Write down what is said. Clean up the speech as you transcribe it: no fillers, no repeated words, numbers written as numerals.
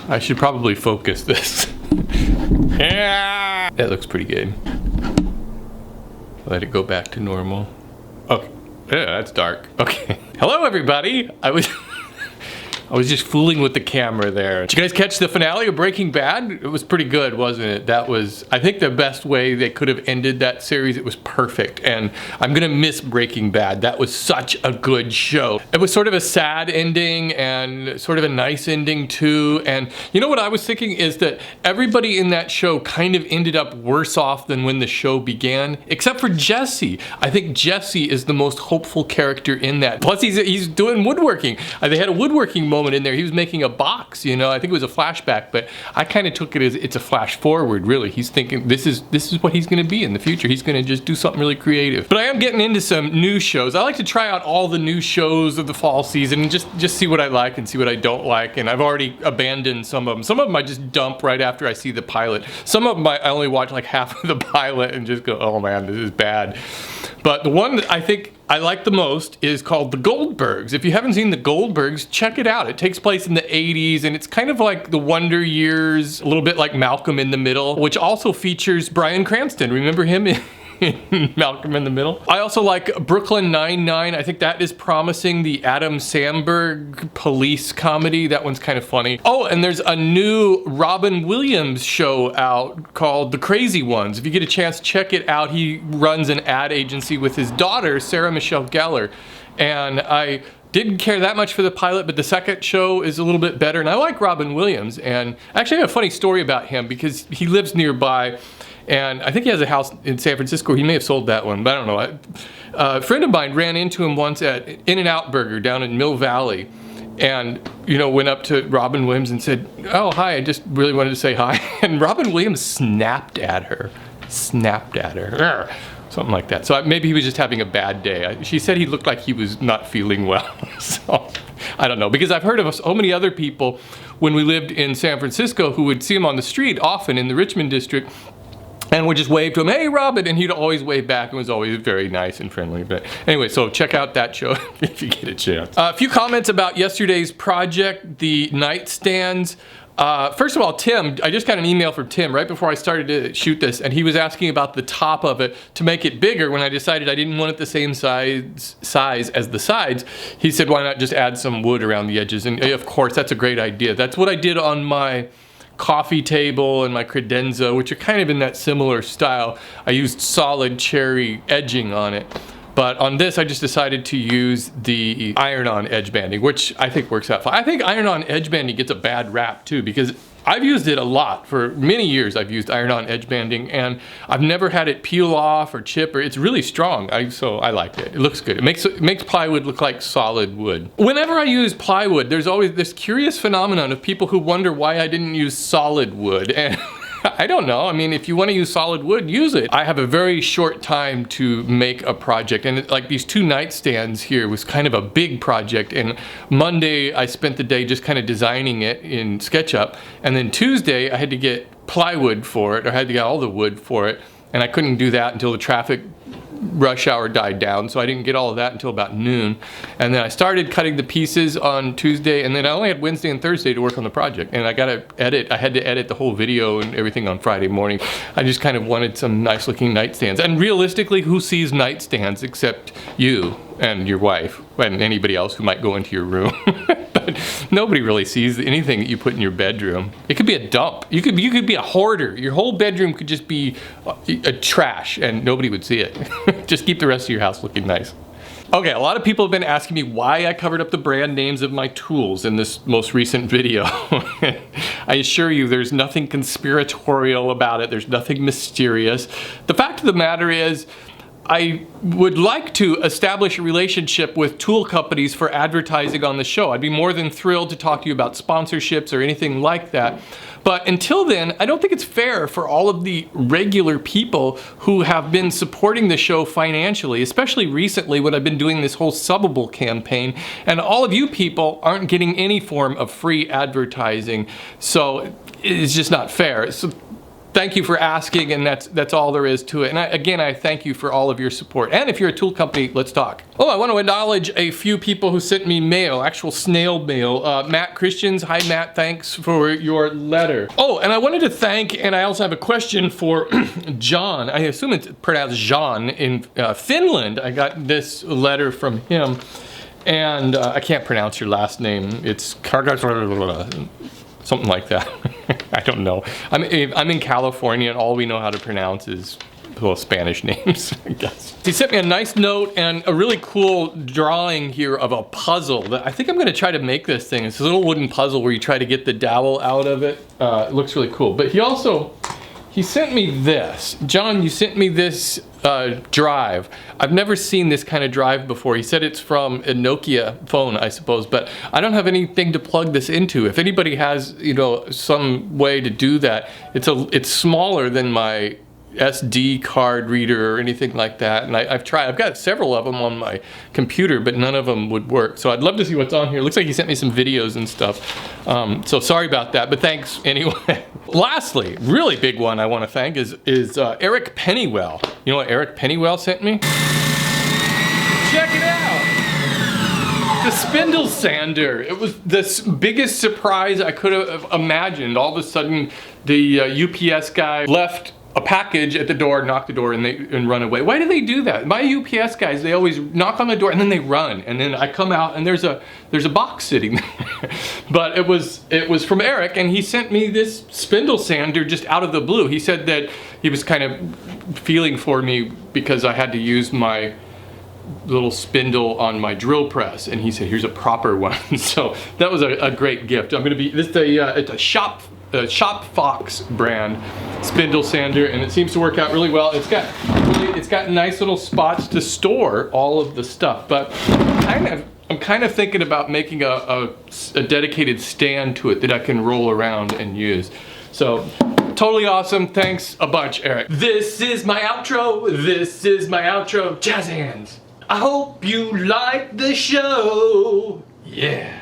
I should probably focus this. Yeah, that looks pretty good. Let it go back to normal. Okay, yeah, that's dark. Okay. Hello, everybody. I was just fooling with the camera there. Did you guys catch the finale of Breaking Bad? It was pretty good, wasn't it? That was, I think, the best way they could have ended that series. It was perfect, and I'm gonna miss Breaking Bad. That was such a good show. It was sort of a sad ending and sort of a nice ending too. And you know what I was thinking is that everybody in that show kind of ended up worse off than when the show began, except for Jesse. I think Jesse is the most hopeful character in that. Plus, he's doing woodworking. They had a woodworking moment in there. He was making a box, you know. I think it was a flashback, but I kind of took it as it's a flash forward, really. He's thinking this is what he's going to be in the future. He's going to just do something really creative. But I am getting into some new shows. I like to try out all the new shows of the fall season and just see what I like and see what I don't like. And I've already abandoned some of them. Some of them I just dump right after I see the pilot. Some of them I only watch like half of the pilot and just go, oh man, this is bad. But the one that I think I like the most is called The Goldbergs. If you haven't seen The Goldbergs, check it out. It takes place in the 80s, and it's kind of like the Wonder Years, a little bit like Malcolm in the Middle, which also features Bryan Cranston. Remember him in Malcolm in the Middle? I also like Brooklyn Nine-Nine. I think that is promising. The Adam Sandberg police comedy. That one's kind of funny. Oh, and there's a new Robin Williams show out called The Crazy Ones. If you get a chance, check it out. He runs an ad agency with his daughter, Sarah Michelle Gellar. And I didn't care that much for the pilot, but the second show is a little bit better. And I like Robin Williams. And actually I have a funny story about him because he lives nearby. And I think he has a house in San Francisco. He may have sold that one, but I don't know. A friend of mine ran into him once at In-N-Out Burger down in Mill Valley, and you know, went up to Robin Williams and said, "Oh, hi, I just really wanted to say hi." And Robin Williams snapped at her, something like that. So maybe he was just having a bad day. She said he looked like he was not feeling well. So I don't know, because I've heard of so many other people when we lived in San Francisco who would see him on the street often in the Richmond district, and would just wave to him, "Hey, Robin," and he'd always wave back and was always very nice and friendly. But anyway, so check out that show if you get a chance. A few comments about yesterday's project, the nightstands. First of all, Tim, I just got an email from Tim right before I started to shoot this, and he was asking about the top of it to make it bigger. When I decided I didn't want it the same size as the sides, he said, why not just add some wood around the edges? And of course, that's a great idea. That's what I did on my coffee table and my credenza, which are kind of in that similar style. I used solid cherry edging on it. But on this, I just decided to use the iron-on edge banding, which I think works out fine. I think iron-on edge banding gets a bad rap too, because I've used it a lot. For many years I've used iron-on edge banding, and I've never had it peel off or chip, or it's really strong. So I liked it. It looks good. It makes plywood look like solid wood. Whenever I use plywood, there's always this curious phenomenon of people who wonder why I didn't use solid wood. And I don't know. I mean, if you want to use solid wood, use it. I have a very short time to make a project, and like these two nightstands here was kind of a big project. And Monday I spent the day just kind of designing it in SketchUp, and then Tuesday I had to get plywood for it, or I had to get all the wood for it, and I couldn't do that until the traffic rush hour died down, so I didn't get all of that until about noon. And then I started cutting the pieces on Tuesday, and then I only had Wednesday and Thursday to work on the project. And I had to edit the whole video and everything on Friday morning. I just kind of wanted some nice looking nightstands. And realistically, who sees nightstands except you and your wife and anybody else who might go into your room? But nobody really sees anything that you put in your bedroom. It could be a dump. You could be a hoarder. Your whole bedroom could just be a trash and nobody would see it. Just keep the rest of your house looking nice. Okay, a lot of people have been asking me why I covered up the brand names of my tools in this most recent video. I assure you there's nothing conspiratorial about it. There's nothing mysterious. The fact of the matter is, I would like to establish a relationship with tool companies for advertising on the show. I'd be more than thrilled to talk to you about sponsorships or anything like that. But until then, I don't think it's fair for all of the regular people who have been supporting the show financially, especially recently when I've been doing this whole Subbable campaign, and all of you people aren't getting any form of free advertising. So it's just not fair. So thank you for asking, and that's all there is to it. And again, I thank you for all of your support. And if you're a tool company, let's talk. Oh, I want to acknowledge a few people who sent me mail, actual snail mail. Matt Christians, hi Matt, thanks for your letter. Oh, and I wanted to thank, and I also have a question for John. I assume it's pronounced Jean in Finland. I got this letter from him, and I can't pronounce your last name. It's something like that. I don't know. I'm in California, and all we know how to pronounce is little Spanish names, I guess. He sent me a nice note and a really cool drawing here of a puzzle. That I think I'm gonna try to make this thing. It's a little wooden puzzle where you try to get the dowel out of it. It looks really cool. But he sent me this. John, you sent me this drive. I've never seen this kind of drive before. He said it's from a Nokia phone, I suppose, but I don't have anything to plug this into. If anybody has, you know, some way to do that, it's smaller than my SD card reader or anything like that, and I've tried. I've got several of them on my computer, but none of them would work. So I'd love to see what's on here. Looks like he sent me some videos and stuff. So sorry about that, but thanks anyway. Lastly, really big one I want to thank is Eric Pennywell. You know what Eric Pennywell sent me? Check it out! The spindle sander. It was the biggest surprise I could have imagined. All of a sudden, the UPS guy left a package at the door, knock the door, and run away. Why do they do that? My UPS guys, they always knock on the door and then they run, and then I come out and there's a box sitting there. But it was from Eric, and he sent me this spindle sander just out of the blue. He said that he was kind of feeling for me because I had to use my little spindle on my drill press, and he said here's a proper one. So that was a great gift. It's a Shop Fox brand spindle sander, and it seems to work out really well. It's got nice little spots to store all of the stuff, but I'm kind of thinking about making a dedicated stand to it that I can roll around and use. So totally awesome. Thanks a bunch, Eric. This is my outro. This is my outro. Jazz hands. I hope you like the show. Yeah.